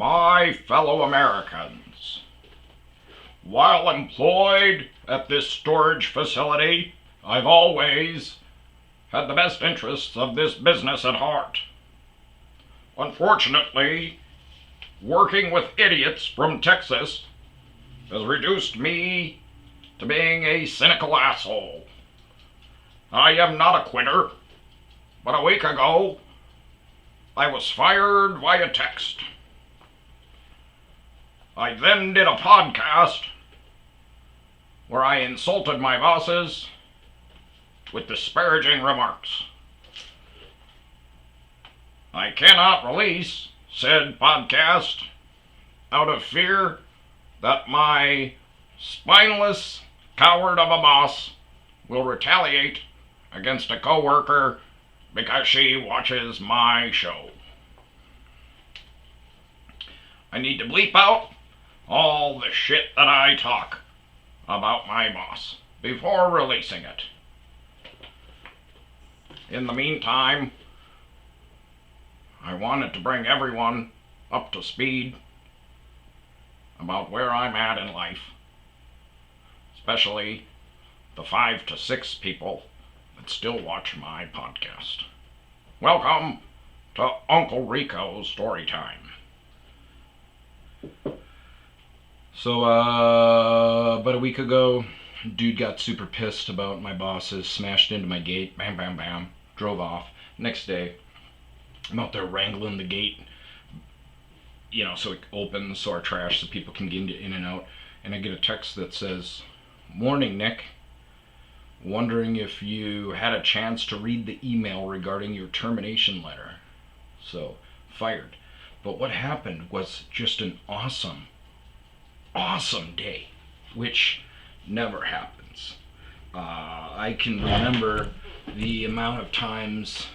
My fellow Americans, while employed at this storage facility, I've always had the best interests of this business at heart. Unfortunately, working with idiots from Texas has reduced me to being a cynical asshole. I am not a quitter, but a week ago, I was fired via text. I then did a podcast where I insulted my bosses with disparaging remarks. I cannot release said podcast out of fear that my spineless coward of a boss will retaliate against a coworker because she watches my show. I need to bleep out all the shit that I talk about my boss before releasing it. In the meantime, I wanted to bring everyone up to speed about where I'm at in life, especially the 5 to 6 people that still watch my podcast. Welcome to Uncle Rico's Storytime. So, about a week ago, dude got super pissed about my bosses, smashed into my gate, bam, bam, bam, drove off. Next day, I'm out there wrangling the gate, so it opens so our trash so people can get in and out. And I get a text that says, "Morning, Nick. Wondering if you had a chance to read the email regarding your termination letter." So, fired. But what happened was just an awesome day, which never happens. I can remember the amount of times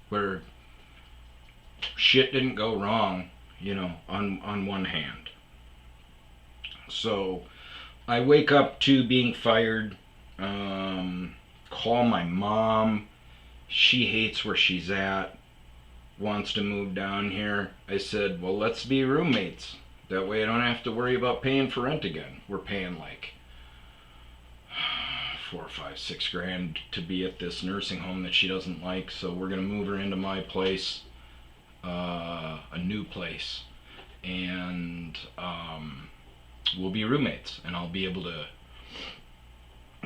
where shit didn't go wrong, on one hand. So I wake up to being fired, call my mom. She hates where she's at, wants to move down here. I said, well, let's be roommates. That way I don't have to worry about paying for rent again. We're paying like $4, $5, $6 to be at this nursing home that she doesn't like. So we're gonna move her into my place, a new place, and we'll be roommates. And I'll be able to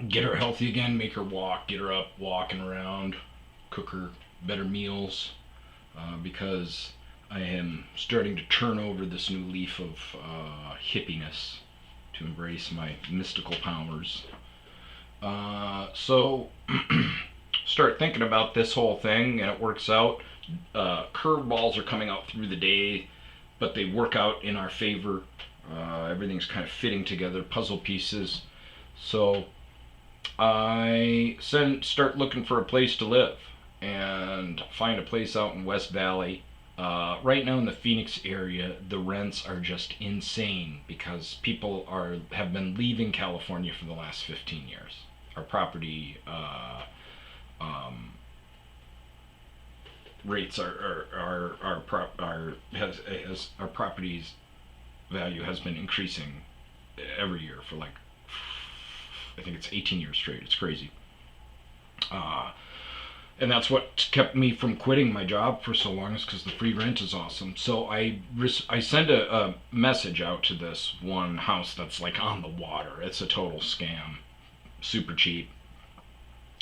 get her healthy again, make her walk, get her up, walking around, cook her better meals. Because I am starting to turn over this new leaf of hippiness to embrace my mystical powers. So start thinking about this whole thing, and it works out. Curveballs are coming out through the day, but they work out in our favor. Everything's kind of fitting together, puzzle pieces. So I start looking for a place to live, and find a place out in West Valley. Right now in the Phoenix area, the rents are just insane because people have been leaving California for the last 15 years. Our property rates our property's value has been increasing every year for like, I think it's 18 years straight. It's crazy. And that's what kept me from quitting my job for so long, is because the free rent is awesome. So I send a message out to this one house that's like on the water. It's a total scam, super cheap.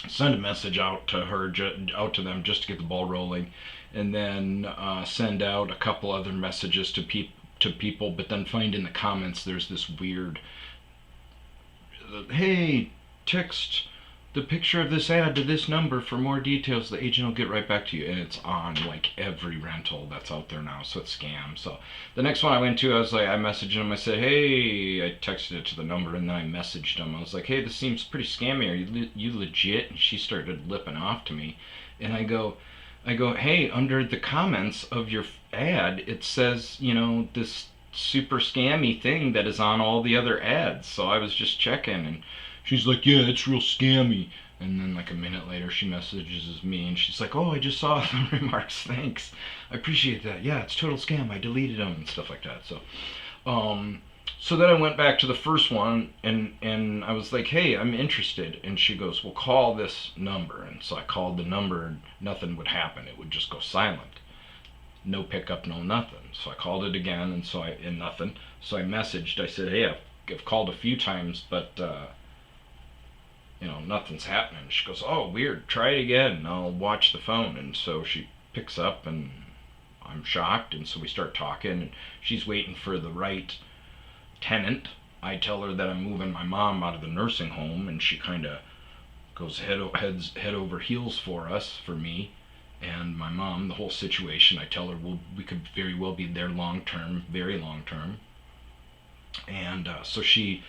Send a message out to them just to get the ball rolling, and then send out a couple other messages to people. But then find in the comments there's this weird, hey, text the picture of this ad to this number for more details. The agent will get right back to you. And it's on like every rental that's out there now, so it's scam. So the next one I went to, I messaged him. I said, hey, I texted it to the number, and then I messaged him. I was like, hey, this seems pretty scammy. Are you legit? And she started lipping off to me. And I go, hey, under the comments of your ad, it says, this super scammy thing that is on all the other ads. So I was just checking, and she's like, yeah, it's real scammy. And then like a minute later, she messages me and she's like, "Oh, I just saw the remarks. Thanks, I appreciate that. Yeah, it's total scam. I deleted them and stuff like that." Um, so then I went back to the first one and I was like, "Hey, I'm interested." And she goes, "Well, call this number." And so I called the number and nothing would happen. It would just go silent. No pickup, no nothing. So I called it again and nothing. So I messaged. I said, "Hey, I've called a few times, but nothing's happening." She goes, "Oh, weird. Try it again. I'll watch the phone." And so she picks up, and I'm shocked. And so we start talking, and she's waiting for the right tenant. I tell her that I'm moving my mom out of the nursing home, and she kind of goes head over heels for me and my mom. The whole situation. I tell her we could very well be there long term, very long term. And so she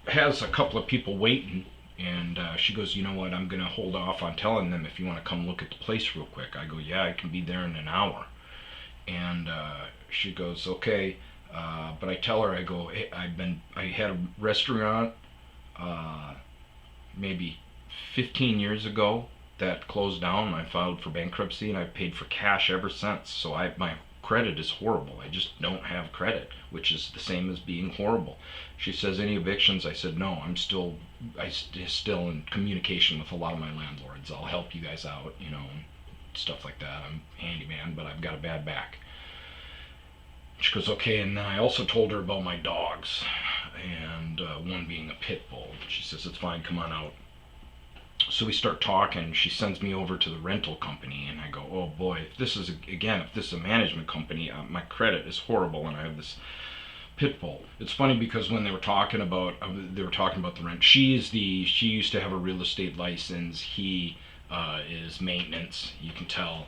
has a couple of people waiting. And she goes, "You know what? I'm going to hold off on telling them if you want to come look at the place real quick." I go, "Yeah, I can be there in an hour." And she goes, "Okay." But I tell her, I go, "Hey, I had a restaurant maybe 15 years ago that closed down. I filed for bankruptcy and I've paid for cash ever since. So my credit is horrible. I just don't have credit, which is the same as being horrible." She says, "Any evictions?" I said, "No, I'm still in communication with a lot of my landlords. I'll help you guys out, and stuff like that. I'm a handyman, but I've got a bad back." She goes, "Okay." And then I also told her about my dogs, and one being a pit bull. She says, "It's fine, come on out." So we start talking. She sends me over to the rental company, and I go, "Oh boy, if this is a management company, my credit is horrible, and I have this pit bull." It's funny because when they were talking about the rent. She used to have a real estate license. He is maintenance. You can tell.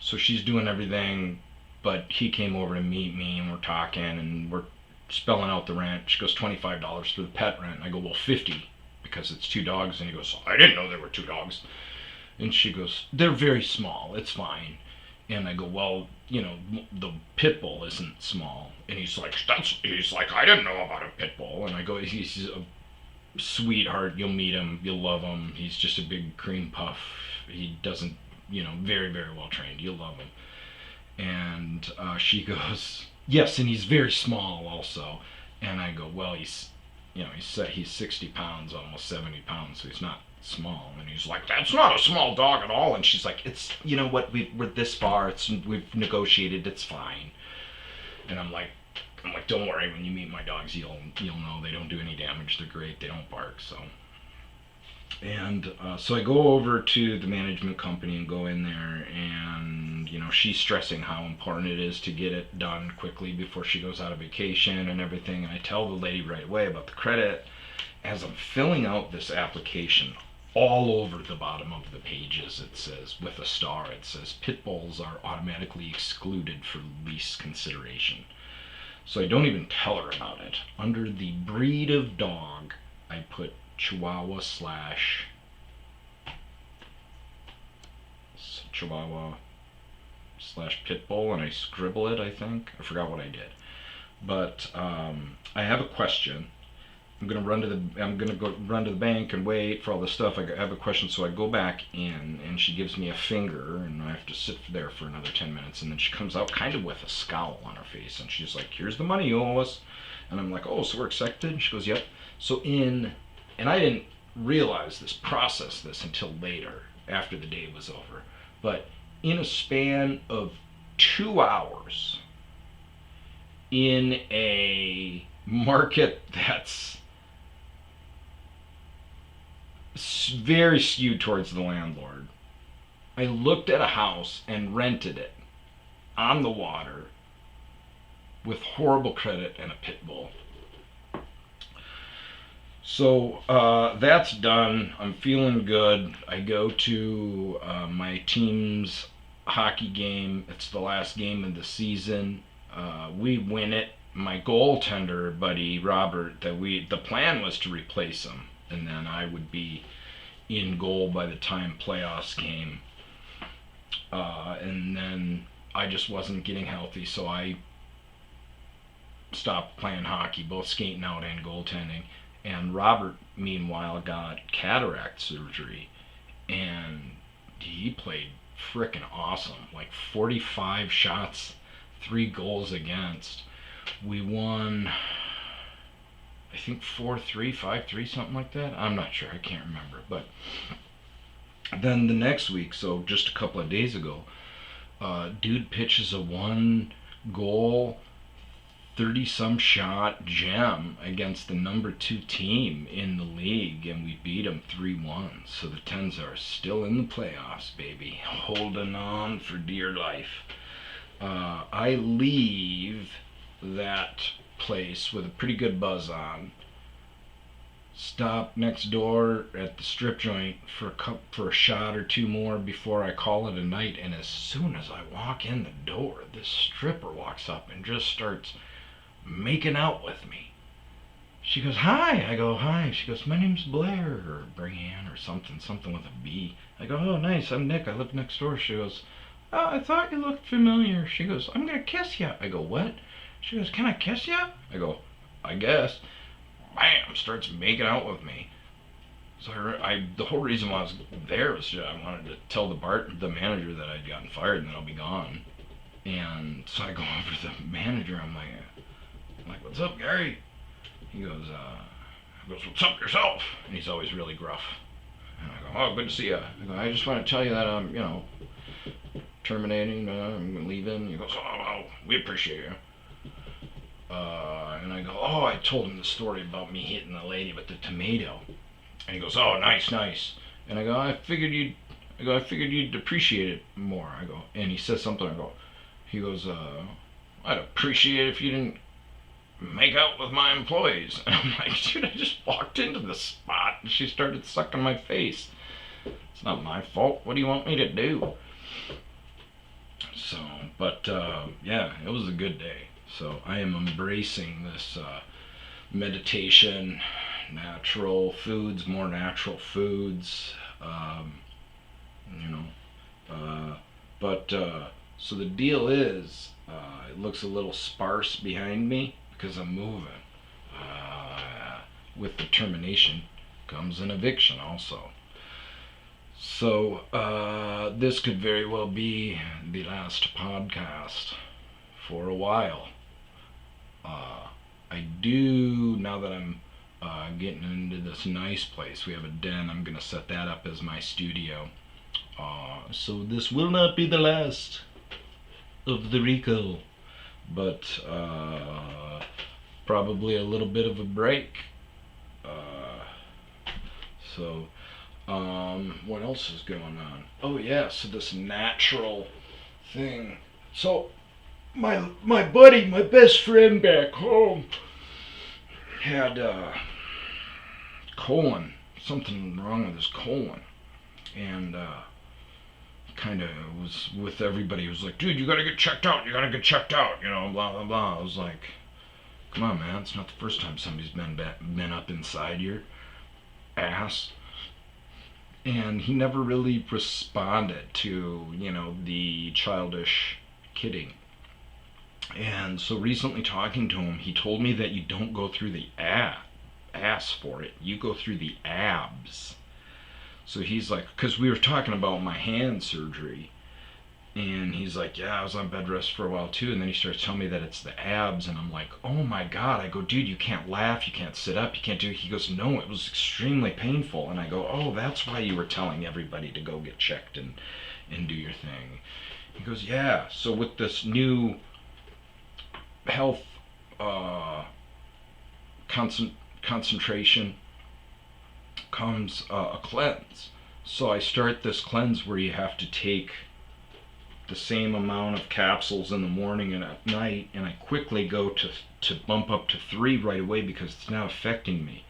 So she's doing everything, but he came over to meet me, and we're talking, and we're spelling out the rent. She goes, $25 for the pet rent. And I go, "Well, 50 because it's two dogs." And he goes, "I didn't know there were two dogs." And she goes, "They're very small. It's fine." And I go, "Well, the pit bull isn't small." And he's like, "I didn't know about a pit bull." And I go, "He's a sweetheart. You'll meet him. You'll love him. He's just a big cream puff. He doesn't, very, very well trained. You'll love him." And she goes, "Yes, and he's very small also." And I go, "Well, he's 60 pounds, almost 70 pounds, so he's not small." And he's like, "That's not a small dog at all." And she's like, "It's, what, we're this far. We've negotiated. It's fine." And I'm like, "Don't worry. When you meet my dogs, you'll know they don't do any damage. They're great. They don't bark." And so I go over to the management company and go in there, and she's stressing how important it is to get it done quickly before she goes out of vacation and everything. And I tell the lady right away about the credit. As I'm filling out this application, all over the bottom of the pages it says, with a star, it says, "Pit bulls are automatically excluded for lease consideration." So I don't even tell her about it. Under the breed of dog, I put Chihuahua slash pit bull, and I scribble it, I think. I forgot what I did. But I have a question. I'm gonna go run to the bank and wait for all this stuff. I have a question, so I go back in, and she gives me a finger, and I have to sit there for another 10 minutes, and then she comes out kind of with a scowl on her face, and she's like, "Here's the money you owe us." And I'm like, "Oh, so we're accepted?" And she goes, "Yep." And I didn't realize process this until later, after the day was over. But in a span of 2 hours, in a market that's very skewed towards the landlord, I looked at a house and rented it on the water with horrible credit and a pit bull. So that's done. I'm feeling good. I go to my team's hockey game. It's the last game of the season. We win it. My goaltender buddy Robert, the plan was to replace him, and then I would be in goal by the time playoffs came. And then I just wasn't getting healthy, so I stopped playing hockey, both skating out and goaltending. And Robert, meanwhile, got cataract surgery, and he played frickin' awesome. Like 45 shots, 3 goals against. We won, I think 4-3, 5-3, something like that. I'm not sure, I can't remember. But then the next week, so just a couple of days ago, dude pitches a 1 goal, 30-some shot gem against the number 2 team in the league, and we beat them 3-1. So the Tens are still in the playoffs, baby, holding on for dear life. I leave that place with a pretty good buzz on. Stop next door at the strip joint for a shot or 2 more before I call it a night. And as soon as I walk in the door, this stripper walks up and just starts making out with me. She goes, "Hi." I go, "Hi." She goes, "My name's Blair," or Brian, or something with a B. I go, "Oh, nice. I'm Nick. I live next door." She goes, "Oh, I thought you looked familiar." She goes, "I'm gonna kiss you." I go, "What?" She goes, "Can I kiss you?" I go, "I guess." Bam! Starts making out with me. So the whole reason why I was there was I wanted to tell the manager that I'd gotten fired and that I'll be gone. And so I go over to the manager. I'm like, "What's up, Gary?" He goes, "What's up yourself?" And he's always really gruff. And I go, "Oh, good to see you." I go, "I just want to tell you that I'm, terminating. I'm leaving." He goes, "Oh, well, we appreciate you." And I go, "Oh, I told him the story about me hitting the lady with the tomato." And he goes, "Oh, nice, nice." And I go, I figured you'd appreciate it more." I go, and he says something. He goes, "I'd appreciate it if you didn't make out with my employees." And I'm like, "Dude, I just walked into the spot and she started sucking my face. It's not my fault. What do you want me to do?" So, but yeah, it was a good day. So I am embracing this meditation, natural foods, more natural foods, you know. But so the deal is, it looks a little sparse behind me because I'm moving. With the termination comes an eviction also. So this could very well be the last podcast for a while. I do, now that I'm getting into this nice place, we have a den, I'm going to set that up as my studio. So this will not be the last of the Rico, but probably a little bit of a break. So what else is going on? Oh yeah, so this natural thing. So my buddy, my best friend back home, had colon, something wrong with his colon, and kind of was with everybody. He was like, "Dude, you gotta get checked out. You gotta get checked out." Blah blah blah. I was like, "Come on, man. It's not the first time somebody's been up inside your ass." And he never really responded to, the childish kidding. And so recently talking to him, he told me that you don't go through the ass for it. You go through the abs. So he's like, because we were talking about my hand surgery, and he's like, "Yeah, I was on bed rest for a while too." And then he starts telling me that it's the abs, and I'm like, "Oh my God." I go, "Dude, you can't laugh, you can't sit up, you can't do it." He goes, "No, it was extremely painful." And I go, "Oh, that's why you were telling everybody to go get checked and do your thing." He goes, "Yeah, so with this new health concentration comes a cleanse. So I start this cleanse where you have to take the same amount of capsules in the morning and at night, and I quickly go to bump up to 3 right away because it's not affecting me.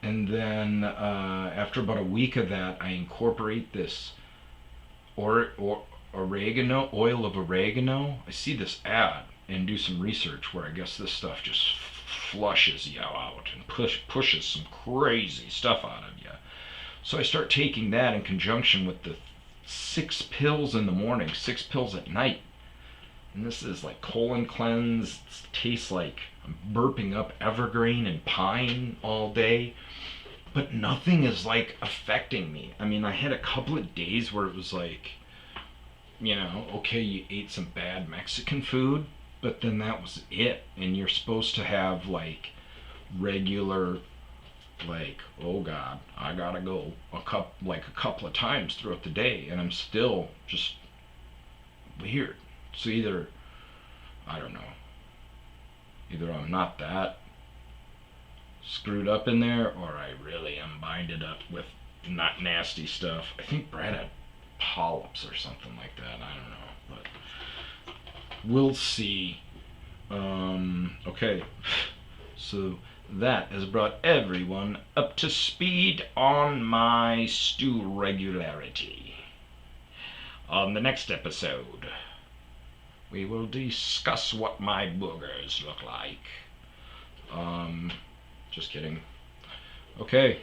And then after about a week of that, I incorporate this oregano, oil of oregano. I see this ad and do some research where I guess this stuff just flushes you out and pushes some crazy stuff out of you. So I start taking that in conjunction with the 6 pills in the morning, 6 pills at night. And this is like colon cleanse. It tastes like I'm burping up evergreen and pine all day. But nothing is like affecting me. I mean, I had a couple of days where it was like, okay, you ate some bad Mexican food, but then that was it. And you're supposed to have like regular, like, oh God, I gotta go a couple of times throughout the day, and I'm still just weird. So either, I don't know, either I'm not that screwed up in there, or I really am binded up with not nasty stuff. I think Brad had polyps or something like that. I don't know, but we'll see. Okay, so that has brought everyone up to speed on my stew regularity. On the next episode, we will discuss what my boogers look like. Just kidding. Okay.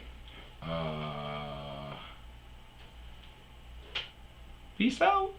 Peace out.